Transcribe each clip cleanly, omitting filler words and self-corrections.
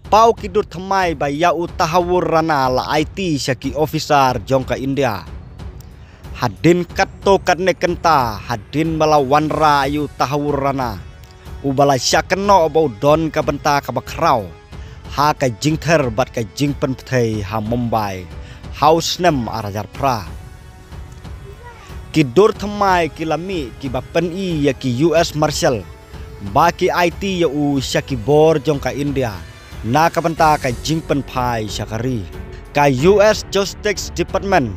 Pau kidur thamai ba ya utahawur rana la IT syaki officer jongka India. Hadin katto katne kenta hadin melawan ra ayu tahawur rana. Ubala syakeno bau don ka benta ka bakrau. Ha ka jingther bat ka jingpen pthei ha Mumbai. House nem arajar pra. Kidur thamai kilami ki bapen I ya ki US Marshal. Baki IT ya u syaki bor jongka India. Na kabanta ka jingpen pai syakari ka US Justice Department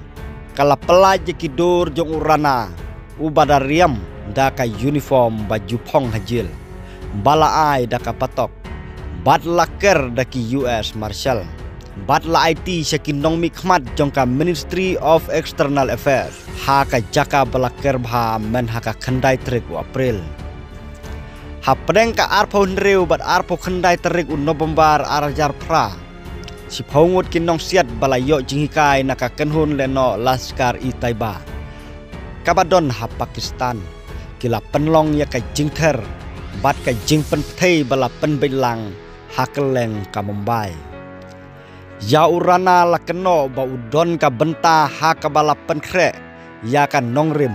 kala pelaj kidur jong urana ubadariam da ka uniform baju phong hajil bala ai da ka patok bat laker da ki US Marshal bat la IT syakinong mikmat jong ka Ministry of External Affairs ha ka jaka balaker bha men ha ka khandai trik April. Hapdeng ka arpo nreu bat arpo khandai terik November arajar pra. Si phongut kinong siat balayo jinghikai naka kenhun leno Laskar I Taiba. Kabadon ha Pakistan. Kila penlong ya ka jingther bat ka jingpen thei bala penbelang ha keleng ka Mumbai. Ya urana la keno ba udon ka benta ha ka bala penkre ya ka nongrim.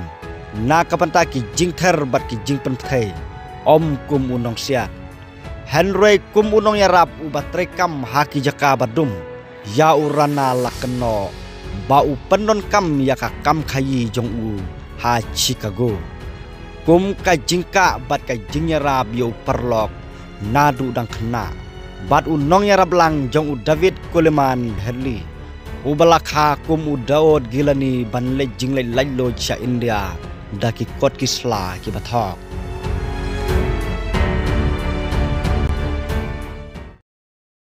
Na ka benta ki jingther bat ki jingpen thei. Om kum unong siat Henry kum unong yarap ubat rekam haki jaka badum ya urana lakeno bau penon kam ya ka kam khayi jong u ha Chicago kum ka jingka bat ka jingyarab yo perlok nadu dang kena bat unong yarab lang jong u David Coleman Henry ubalakha kum u Daud Gilani banle jingle lailo cha India daki kot kisla ki bathok